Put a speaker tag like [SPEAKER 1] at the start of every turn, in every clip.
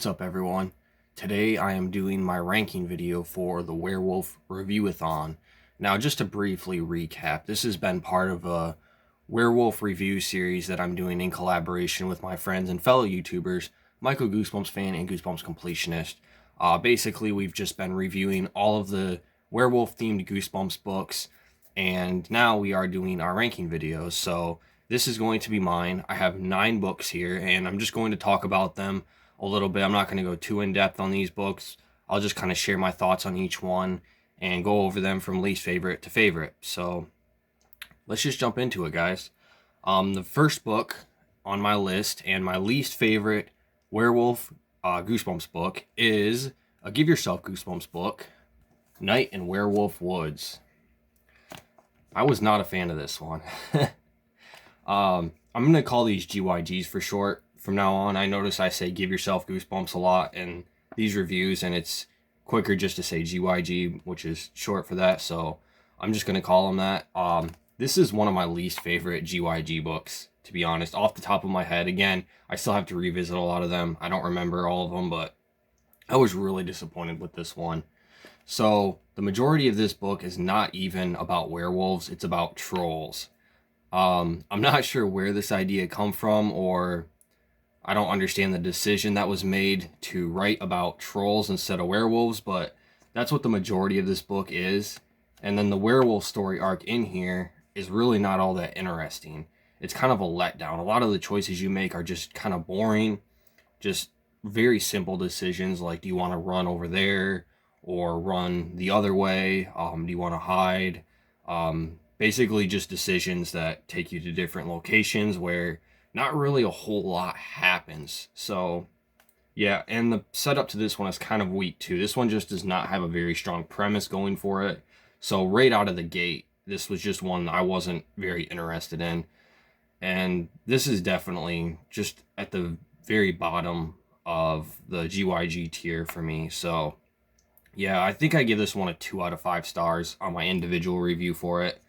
[SPEAKER 1] What's up, everyone? Today I am doing my ranking video for the Werewolf-Review-Athon. Now, just to briefly recap, this has been part of a werewolf review series that I'm doing in collaboration with my friends and fellow YouTubers, Michael Goosebumps Fan and Goosebumps Completionist. Basically, we've just been reviewing all of the werewolf-themed Goosebumps books, and now we are doing our ranking videos. So this is going to be mine. I have 9 books here, and I'm just going to talk about them a little bit. I'm not going to go too in depth on these books. I'll just kind of share my thoughts on each one and go over them from least favorite to favorite. So let's just jump into it, guys. The first book on my list and my least favorite werewolf Goosebumps book is a Give Yourself Goosebumps book, Night in Werewolf Woods. I was not a fan of this one. I'm going to call these GYGs for short from now on. I notice I say Give Yourself Goosebumps a lot in these reviews, and it's quicker just to say GYG, which is short for that, so I'm just going to call them that. This is one of my least favorite GYG books, to be honest, off the top of my head. Again, I still have to revisit a lot of them. I don't remember all of them, but I was really disappointed with this one. So the majority of this book is not even about werewolves, it's about trolls. I'm not sure where this idea come from, or I don't understand the decision that was made to write about trolls instead of werewolves, but that's what the majority of this book is. And then the werewolf story arc in here is really not all that interesting. It's kind of a letdown. A lot of the choices you make are just kind of boring, just very simple decisions, like do you want to run over there or run the other way? Do you want to hide? Basically just decisions that take you to different locations where not really a whole lot happens. So yeah, and the setup to this one is kind of weak too. This one just does not have a very strong premise going for it. So right out of the gate, this was just one I wasn't very interested in. And this is definitely just at the very bottom of the GYG tier for me. So yeah, I think I give this one a 2 out of 5 stars on my individual review for it.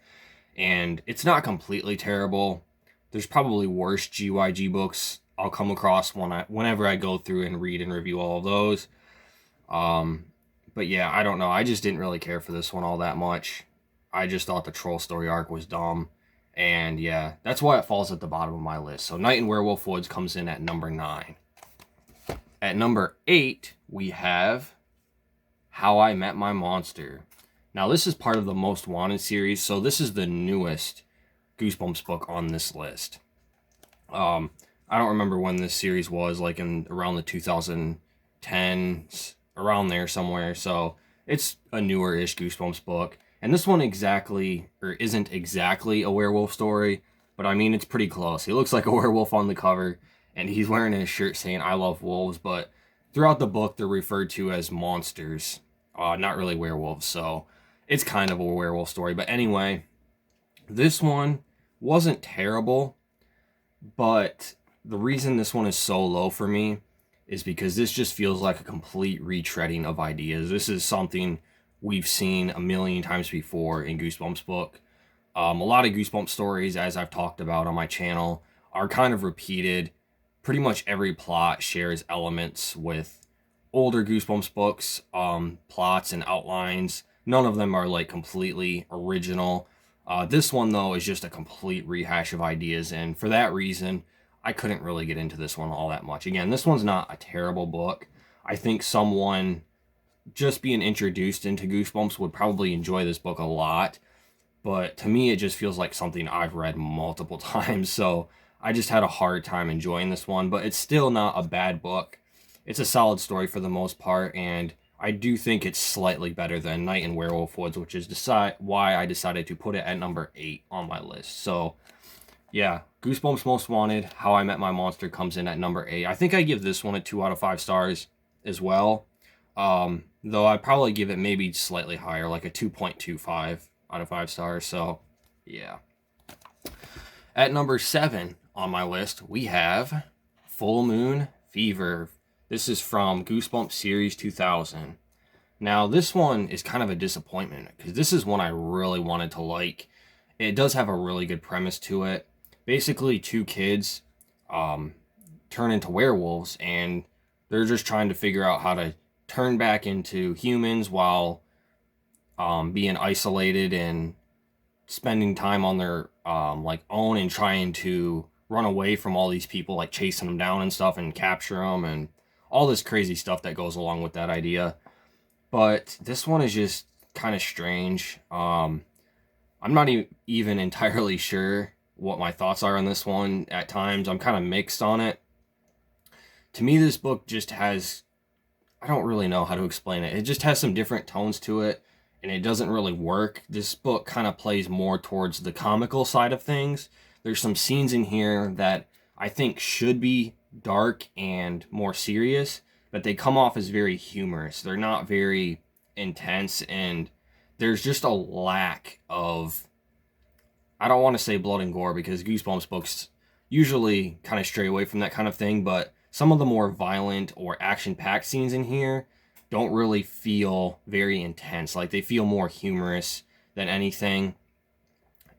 [SPEAKER 1] And it's not completely terrible. There's probably worse GYG books I'll come across whenever I go through and read and review all of those. But yeah, I don't know. I just didn't really care for this one all that much. I just thought the troll story arc was dumb. And yeah, that's why it falls at the bottom of my list. So Night in Werewolf Woods comes in at number 9. At number 8, we have How I Met My Monster. Now, this is part of the Most Wanted series, so this is the newest Goosebumps book on this list. I don't remember when this series was, like in around the 2010s, around there somewhere, so it's a newer-ish Goosebumps book. And this one isn't exactly a werewolf story, but I mean, it's pretty close. He looks like a werewolf on the cover, and he's wearing a shirt saying, I love wolves, but throughout the book, they're referred to as monsters, not really werewolves, so it's kind of a werewolf story. But anyway, this one wasn't terrible, but the reason this one is so low for me is because this just feels like a complete retreading of ideas. This is something we've seen a million times before in Goosebumps book. A lot of Goosebumps stories, as I've talked about on my channel, are kind of repeated. Pretty much every plot shares elements with older Goosebumps books, plots and outlines. None of them are like completely original. This one, though, is just a complete rehash of ideas, and for that reason, I couldn't really get into this one all that much. Again, this one's not a terrible book. I think someone just being introduced into Goosebumps would probably enjoy this book a lot, but to me, it just feels like something I've read multiple times, so I just had a hard time enjoying this one, but it's still not a bad book. It's a solid story for the most part, and I do think it's slightly better than Night in Werewolf Woods, which is why I decided to put it at number 8 on my list. So, yeah, Goosebumps Most Wanted, How I Met My Monster comes in at number 8. I think I give this one a 2 out of 5 stars as well, though I'd probably give it maybe slightly higher, like a 2.25 out of 5 stars. So, yeah. At number 7 on my list, we have Full Moon Fever. This is from Goosebumps Series 2000. Now, this one is kind of a disappointment because this is one I really wanted to like. It does have a really good premise to it. Basically, 2 kids turn into werewolves, and They're just trying to figure out how to turn back into humans while being isolated and spending time on their like own and trying to run away from all these people, like chasing them down and stuff and capture them and all this crazy stuff that goes along with that idea. But this one is just kind of strange. I'm not even entirely sure what my thoughts are on this one. At times I'm kind of mixed on it. To me, this book just has, I don't really know how to explain it. It just has some different tones to it, and it doesn't really work. This book kind of plays more towards the comical side of things. There's some scenes in here that I think should be dark and more serious, but they come off as very humorous. They're not very intense, and there's just a lack of, I don't want to say blood and gore, because Goosebumps books usually kind of stray away from that kind of thing, but some of the more violent or action-packed scenes in here don't really feel very intense. Like, they feel more humorous than anything.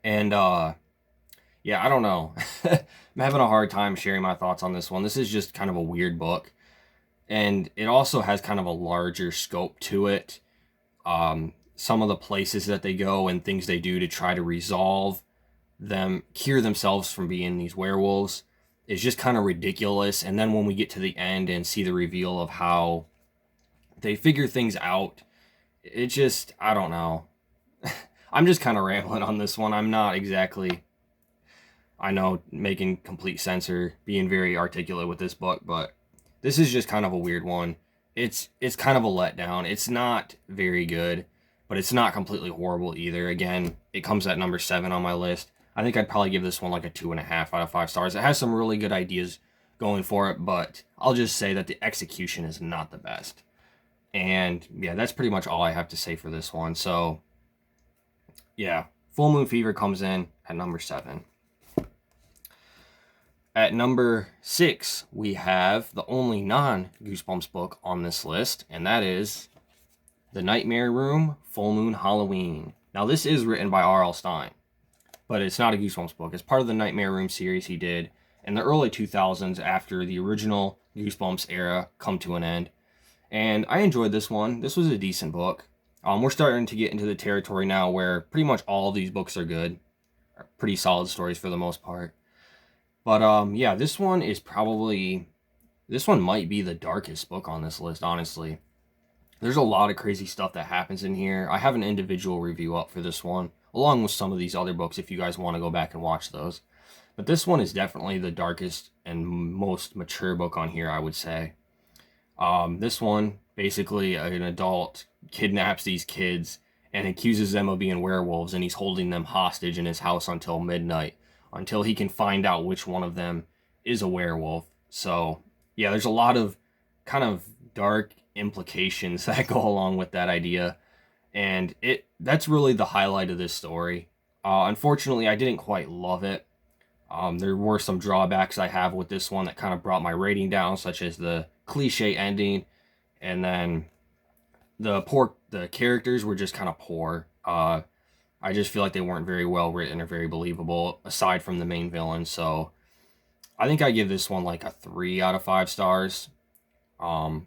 [SPEAKER 1] And, yeah, I don't know. I'm having a hard time sharing my thoughts on this one. This is just kind of a weird book. And it also has kind of a larger scope to it. Some of the places that they go and things they do to try to resolve them, cure themselves from being these werewolves, is just kind of ridiculous. And then when we get to the end and see the reveal of how they figure things out, it just, I don't know. I'm just kind of rambling on this one. I'm not exactly, I know, making complete sense or being very articulate with this book, but this is just kind of a weird one. It's kind of a letdown. It's not very good, but it's not completely horrible either. Again, it comes at number 7 on my list. I think I'd probably give this one like a 2.5 out of 5 stars. It has some really good ideas going for it, but I'll just say that the execution is not the best. And yeah, that's pretty much all I have to say for this one. So yeah, Full Moon Fever comes in at number 7. At number 6, we have the only non-Goosebumps book on this list, and that is The Nightmare Room, Full Moon Halloween. Now, this is written by R.L. Stine, but it's not a Goosebumps book. It's part of the Nightmare Room series he did in the early 2000s after the original Goosebumps era come to an end. And I enjoyed this one. This was a decent book. We're starting to get into the territory now where pretty much all of these books are good. Pretty solid stories for the most part. But yeah, this one might be the darkest book on this list, honestly. There's a lot of crazy stuff that happens in here. I have an individual review up for this one, along with some of these other books if you guys want to go back and watch those. But this one is definitely the darkest and most mature book on here, I would say. This one, basically an adult kidnaps these kids and accuses them of being werewolves, and he's holding them hostage in his house until midnight, until he can find out which one of them is a werewolf. So yeah, there's a lot of kind of dark implications that go along with that idea, and that's really the highlight of this story. Unfortunately, I didn't quite love it. There were some drawbacks I have with this one that kind of brought my rating down, such as the cliche ending, and then the characters were just kind of poor. I just feel like they weren't very well written or very believable, aside from the main villain. So I think I give this one like a 3 out of 5 stars.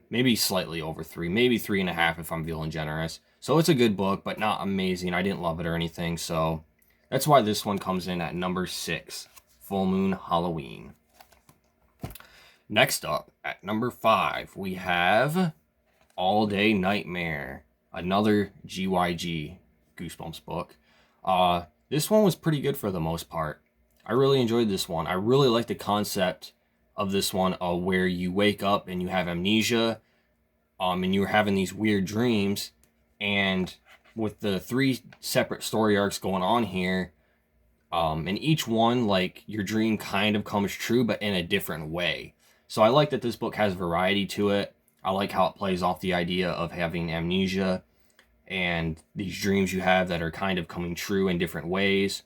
[SPEAKER 1] Maybe slightly over 3, maybe 3.5 if I'm feeling generous. So it's a good book, but not amazing. I didn't love it or anything. So that's why this one comes in at number 6, Full Moon Halloween. Next up, at number 5, we have All Day Nightmare, another GYG Goosebumps book. This one was pretty good for the most part. I really enjoyed this one. I really like the concept of this one, where you wake up and you have amnesia, and you're having these weird dreams, and with the 3 separate story arcs going on here, and each one, like, your dream kind of comes true, but in a different way. So I like that this book has variety to it. I like how it plays off the idea of having amnesia and these dreams you have that are kind of coming true in different ways.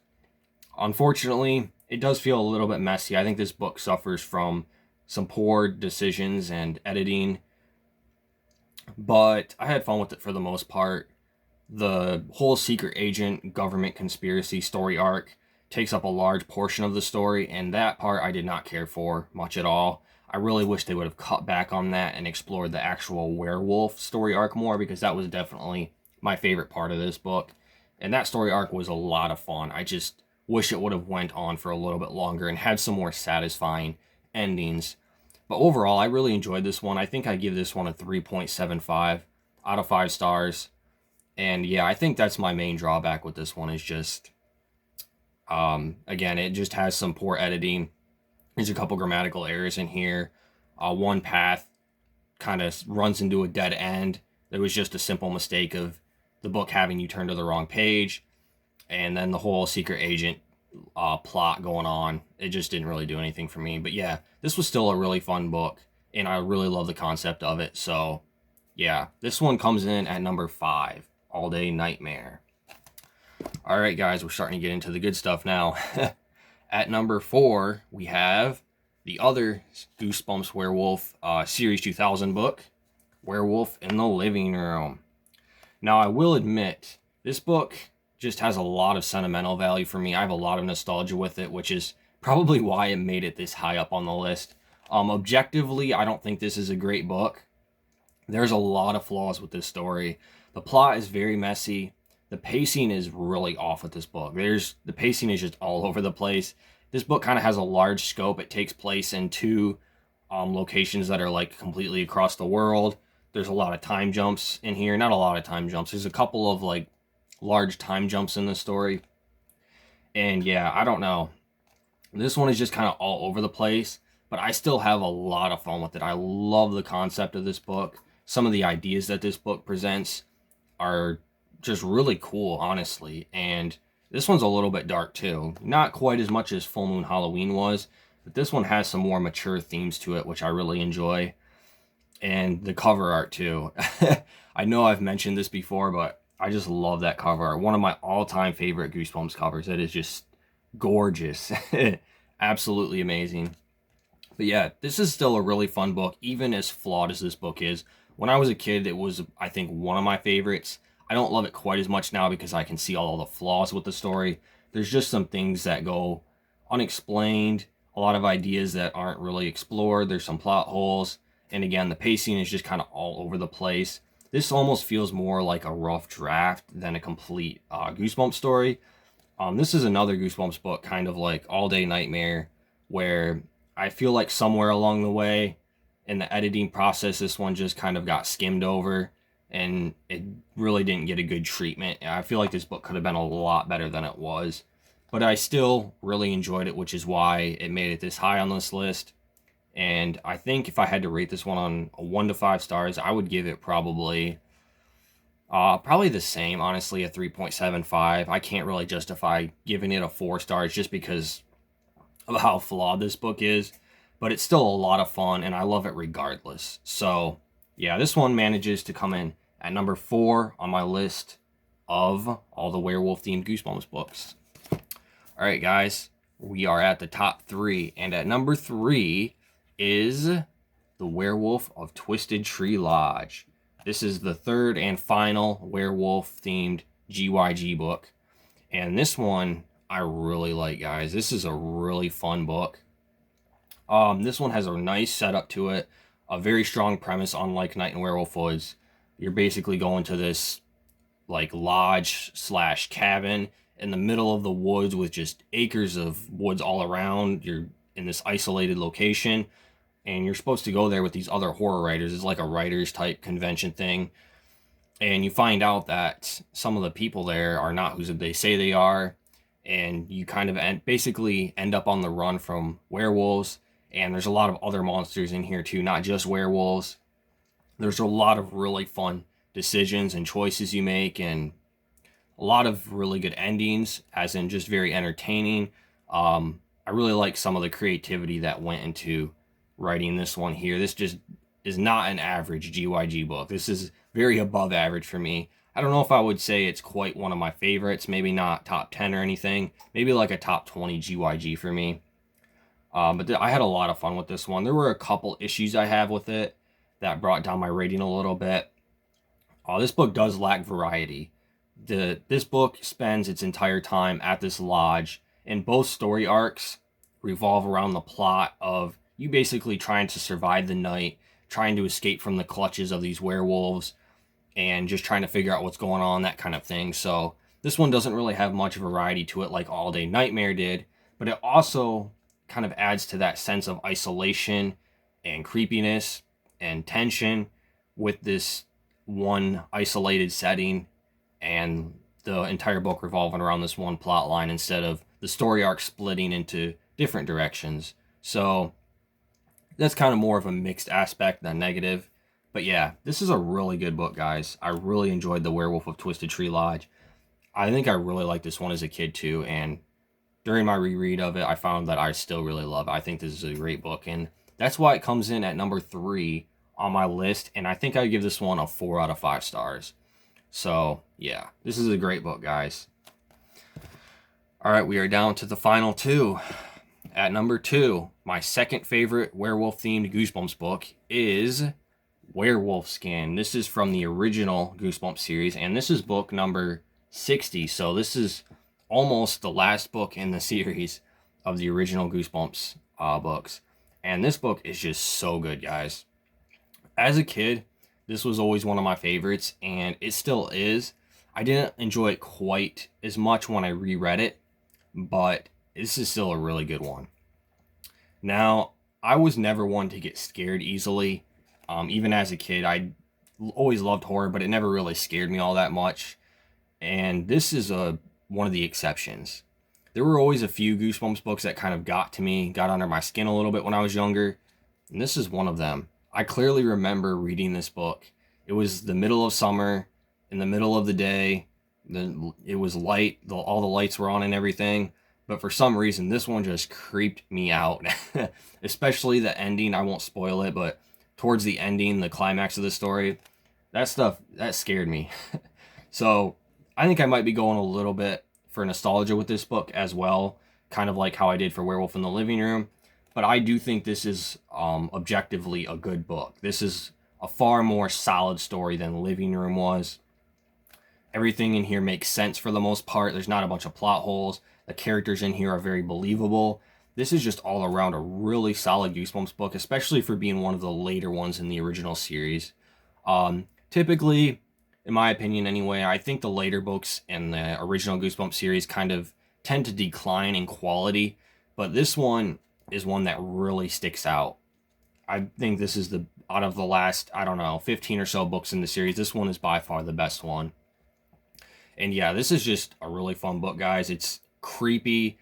[SPEAKER 1] Unfortunately, it does feel a little bit messy. I think this book suffers from some poor decisions and editing, but I had fun with it for the most part. The whole secret agent government conspiracy story arc takes up a large portion of the story, and that part I did not care for much at all. I really wish they would have cut back on that and explored the actual werewolf story arc more, because that was definitely my favorite part of this book. And that story arc was a lot of fun. I just wish it would have went on for a little bit longer and had some more satisfying endings. But overall, I really enjoyed this one. I think I give this one a 3.75 out of 5 stars. And yeah, I think that's my main drawback with this one, is just, again, it just has some poor editing. There's a couple grammatical errors in here. One path kind of runs into a dead end. There was just a simple mistake of the book having you turn to the wrong page. And then the whole secret agent plot going on, it just didn't really do anything for me. But yeah, this was still a really fun book, and I really love the concept of it. So yeah, this one comes in at number 5, All Day Nightmare. All right, guys, we're starting to get into the good stuff now. At number 4, we have the other Goosebumps Werewolf Series 2000 book, Werewolf in the Living Room. Now, I will admit, this book just has a lot of sentimental value for me. I have a lot of nostalgia with it, which is probably why it made it this high up on the list. Objectively, I don't think this is a great book. There's a lot of flaws with this story. The plot is very messy. The pacing is really off with this book. The pacing is just all over the place. This book kind of has a large scope. It takes place in 2 locations that are like completely across the world. There's a lot of time jumps in here. Not a lot of time jumps. There's a couple of like large time jumps in the story. And yeah, I don't know. This one is just kind of all over the place, but I still have a lot of fun with it. I love the concept of this book. Some of the ideas that this book presents are just really cool, honestly. And this one's a little bit dark too. Not quite as much as Full Moon Halloween was, but this one has some more mature themes to it, which I really enjoy. And the cover art too. I know I've mentioned this before, but I just love that cover art. One of my all-time favorite Goosebumps covers. It is just gorgeous. Absolutely amazing. But yeah, this is still a really fun book, even as flawed as this book is. When I was a kid, it was, I think, one of my favorites. I don't love it quite as much now because I can see all the flaws with the story. There's just some things that go unexplained, a lot of ideas that aren't really explored. There's some plot holes. And again, the pacing is just kind of all over the place. This almost feels more like a rough draft than a complete Goosebumps story. This is another Goosebumps book, kind of like All Day Nightmare, where I feel like somewhere along the way in the editing process, this one just kind of got skimmed over, and it really didn't get a good treatment. I feel like this book could have been a lot better than it was. But I still really enjoyed it, which is why it made it this high on this list. And I think if I had to rate this one on a 1 to 5 stars, I would give it probably the same, honestly, a 3.75. I can't really justify giving it a 4 stars just because of how flawed this book is. But it's still a lot of fun, and I love it regardless. So, yeah, this one manages to come in at number 4 on my list of all the werewolf-themed Goosebumps books. All right, guys, we are at the top 3, and at number 3 is The Werewolf of Twisted Tree Lodge. This is the 3rd and final werewolf-themed GYG book, and this one I really like, guys. This is a really fun book. This one has a nice setup to it, a very strong premise, unlike Night and Werewolf Woods. You're basically going to this like lodge / cabin in the middle of the woods with just acres of woods all around. You're in this isolated location, and you're supposed to go there with these other horror writers. It's like a writers type convention thing. And you find out that some of the people there are not who they say they are. And you kind of basically end up on the run from werewolves. And there's a lot of other monsters in here too, not just werewolves. There's a lot of really fun decisions and choices you make, and a lot of really good endings, as in just very entertaining. I really like some of the creativity that went into writing this one here. This just is not an average GYG book. This is very above average for me. I don't know if I would say it's quite one of my favorites. Maybe not top 10 or anything. Maybe like a top 20 GYG for me. But I had a lot of fun with this one. There were a couple issues I have with it that brought down my rating a little bit. This book does lack variety. This book spends its entire time at this lodge, and both story arcs revolve around the plot of you basically trying to survive the night, trying to escape from the clutches of these werewolves, and just trying to figure out what's going on, that kind of thing. So this one doesn't really have much variety to it like All Day Nightmare did, but it also kind of adds to that sense of isolation and creepiness and tension with this one isolated setting, and the entire book revolving around this one plot line instead of the story arc splitting into different directions. So that's kind of more of a mixed aspect than negative. But yeah, this is a really good book, guys. I really enjoyed The Werewolf of Twisted Tree Lodge. I think I really liked this one as a kid too, and during my reread of it, I found that I still really love it. I think this is a great book, and that's why it comes in at number 3 on my list, and I think I give this one a 4 out of 5 stars. So, yeah, this is a great book, guys. All right, we are down to the final 2. At number 2, my second favorite werewolf-themed Goosebumps book is Werewolf Skin. This is from the original Goosebumps series, and this is book number 60. So this is almost the last book in the series of the original Goosebumps books. And this book is just so good, guys. As a kid, this was always one of my favorites, and it still is. I didn't enjoy it quite as much when I reread it, but this is still a really good one. Now, I was never one to get scared easily. Even as a kid, I always loved horror, but it never really scared me all that much. And this is one of the exceptions. There were always a few Goosebumps books that kind of got to me, got under my skin a little bit when I was younger, and this is one of them. I clearly remember reading this book. It was the middle of summer, in the middle of the day. It was light, all the lights were on and everything, but for some reason, this one just creeped me out. Especially the ending. I won't spoil it, but towards the ending, the climax of the story, that scared me. So I think I might be going a little bit for nostalgia with this book as well, kind of like how I did for Werewolf in the Living Room. But I do think this is objectively a good book. This is a far more solid story than Living Room was. Everything in here makes sense for the most part. There's not a bunch of plot holes. The characters in here are very believable. This is just all around a really solid Goosebumps book, especially for being one of the later ones in the original series. Typically, in my opinion anyway, I think the later books in the original Goosebumps series kind of tend to decline in quality, but this one is one that really sticks out. I think this is out of the last, 15 or so books in the series, this one is by far the best one. And yeah, this is just a really fun book, guys. It's creepy.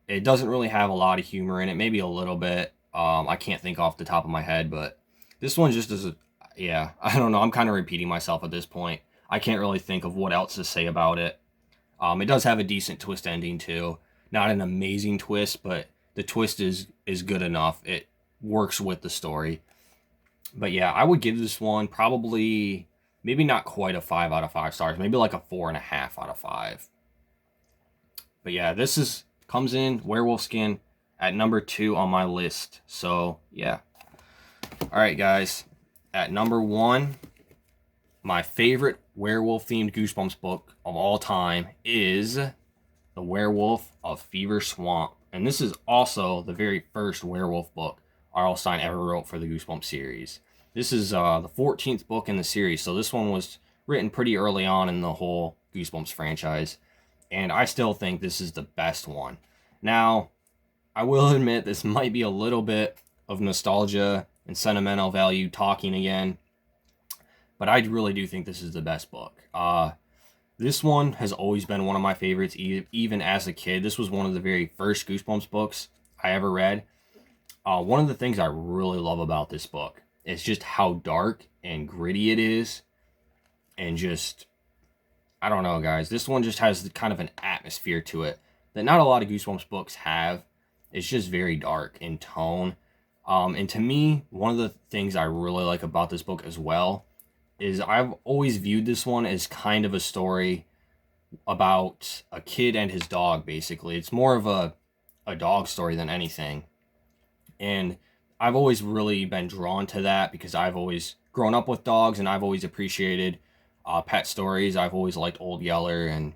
[SPEAKER 1] It doesn't really have a lot of humor in it, maybe a little bit. I can't think off the top of my head, but this one just is yeah, I don't know. I'm kind of repeating myself at this point. I can't really think of what else to say about it. It does have a decent twist ending too. Not an amazing twist, but the twist is good enough. It works with the story. But yeah, I would give this one probably, maybe not quite a 5 out of 5 stars. Maybe like a 4.5 out of 5. But yeah, this comes in Werewolf Skin at number 2 on my list. So yeah. All right, guys. At number 1, my favorite werewolf-themed Goosebumps book of all time is The Werewolf of Fever Swamp. And this is also the very first werewolf book R.L. Stine ever wrote for the Goosebumps series. This is the 14th book in the series, so this one was written pretty early on in the whole Goosebumps franchise. And I still think this is the best one. Now, I will admit this might be a little bit of nostalgia and sentimental value talking again, but I really do think this is the best book. This one has always been one of my favorites, even as a kid. This was one of the very first Goosebumps books I ever read. One of the things I really love about this book is just how dark and gritty it is, and just, I don't know, guys. This one just has kind of an atmosphere to it that not a lot of Goosebumps books have. It's just very dark in tone. And to me, one of the things I really like about this book as well is I've always viewed this one as kind of a story about a kid and his dog, basically. It's more of a dog story than anything. And I've always really been drawn to that because I've always grown up with dogs, and I've always appreciated pet stories. I've always liked Old Yeller and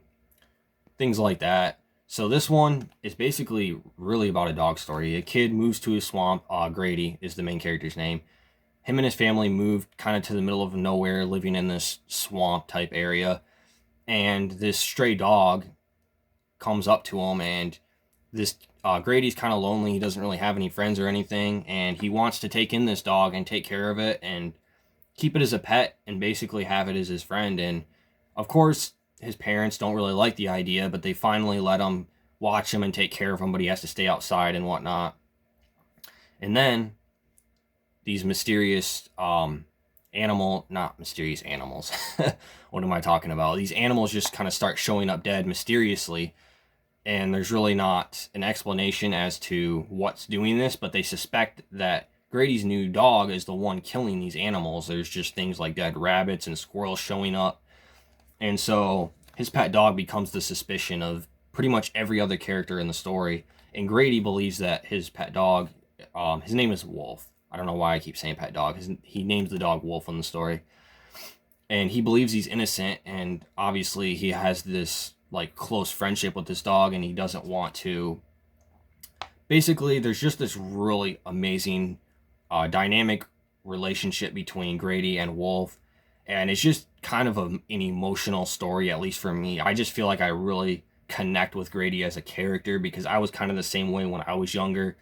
[SPEAKER 1] things like that. So this one is basically really about a dog story. A kid moves to a swamp. Grady is the main character's name. Him and his family moved kind of to the middle of nowhere, living in this swamp type area. And this stray dog comes up to him, and this Grady's kind of lonely. He doesn't really have any friends or anything, and he wants to take in this dog and take care of it and keep it as a pet and basically have it as his friend. And of course, his parents don't really like the idea, but they finally let him watch him and take care of him, but he has to stay outside and whatnot. And then these mysterious not mysterious animals. What am I talking about? These animals just kind of start showing up dead mysteriously, and there's really not an explanation as to what's doing this, but they suspect that Grady's new dog is the one killing these animals. There's just things like dead rabbits and squirrels showing up. And so his pet dog becomes the suspicion of pretty much every other character in the story. And Grady believes that his pet dog, his name is Wolf. I don't know why I keep saying pet dog. He names the dog Wolf in the story. And he believes he's innocent. And obviously he has this like close friendship with this dog, and he doesn't want to. Basically, there's just this really amazing dynamic relationship between Grady and Wolf. And it's just kind of an emotional story, at least for me. I just feel like I really connect with Grady as a character because I was kind of the same way when I was younger.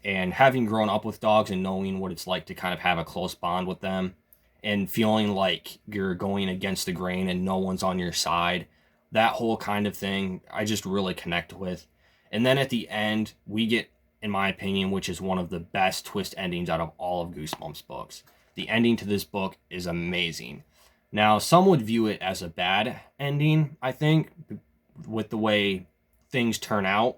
[SPEAKER 1] And having grown up with dogs and knowing what it's like to kind of have a close bond with them and feeling like you're going against the grain and no one's on your side, that whole kind of thing, I just really connect with. And then at the end, we get, in my opinion, which is one of the best twist endings out of all of Goosebumps books. The ending to this book is amazing. Now, some would view it as a bad ending, I think, with the way things turn out.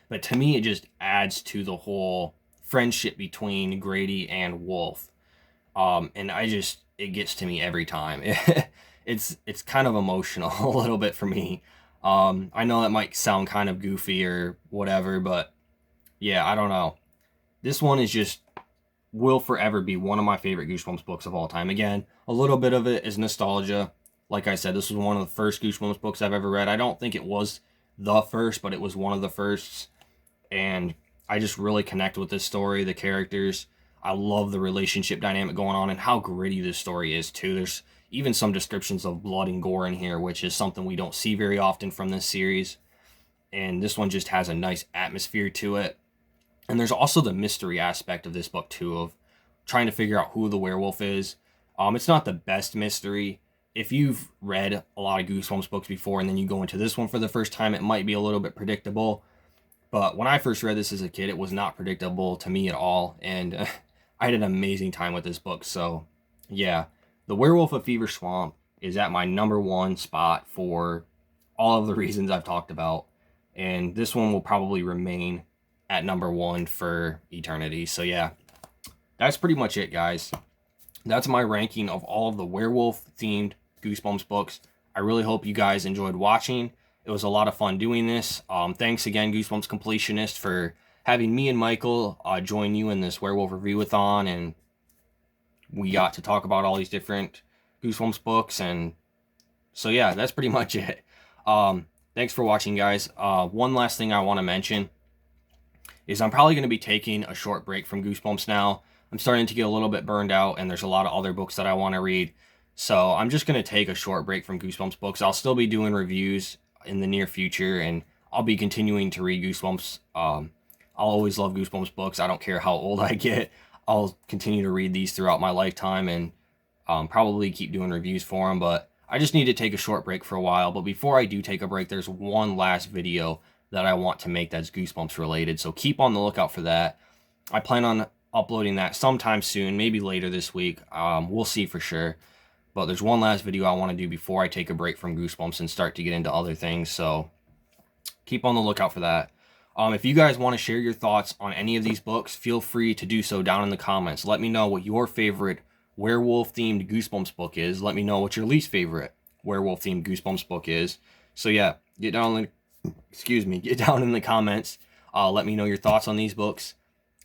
[SPEAKER 1] But to me, it just adds to the whole friendship between Grady and Wolf. And it gets to me every time. It's kind of emotional a little bit for me. I know that might sound kind of goofy or whatever, but yeah, I don't know. This one will forever be one of my favorite Goosebumps books of all time. Again, a little bit of it is nostalgia. Like I said, this was one of the first Goosebumps books I've ever read. I don't think it was the first, but it was one of the firsts. And I just really connect with this story, the characters. I love the relationship dynamic going on and how gritty this story is, too. There's even some descriptions of blood and gore in here, which is something we don't see very often from this series. And this one just has a nice atmosphere to it. And there's also the mystery aspect of this book, too, of trying to figure out who the werewolf is. It's not the best mystery. If you've read a lot of Goosebumps books before and then you go into this one for the first time, it might be a little bit predictable. But when I first read this as a kid, it was not predictable to me at all. And I had an amazing time with this book. So, yeah, The Werewolf of Fever Swamp is at my #1 spot for all of the reasons I've talked about. And this one will probably remain at #1 for eternity. So, yeah, that's pretty much it, guys. That's my ranking of all of the werewolf-themed Goosebumps books. I really hope you guys enjoyed watching. It was a lot of fun doing this. Thanks again, Goosebumps Completionist, for having me and Michael join you in this Werewolf-Review-Athon, and we got to talk about all these different Goosebumps books, and so yeah, that's pretty much it. Thanks for watching, guys. One last thing I want to mention is I'm probably going to be taking a short break from Goosebumps now. I'm starting to get a little bit burned out, and there's a lot of other books that I want to read. So I'm just going to take a short break from Goosebumps books. I'll still be doing reviews in the near future, and I'll be continuing to read Goosebumps. I'll always love Goosebumps books. I don't care how old I get. I'll continue to read these throughout my lifetime and probably keep doing reviews for them. But I just need to take a short break for a while. But before I do take a break, there's one last video that I want to make that's Goosebumps related. So keep on the lookout for that. I plan on uploading that sometime soon, maybe later this week. We'll see for sure. But there's one last video I want to do before I take a break from Goosebumps and start to get into other things. So keep on the lookout for that. If you guys want to share your thoughts on any of these books, feel free to do so down in the comments. Let me know what your favorite werewolf-themed Goosebumps book is. Let me know what your least favorite werewolf-themed Goosebumps book is. So yeah, get down in the comments. Let me know your thoughts on these books.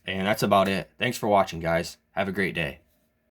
[SPEAKER 1] And that's about it. Thanks for watching, guys. Have a great day.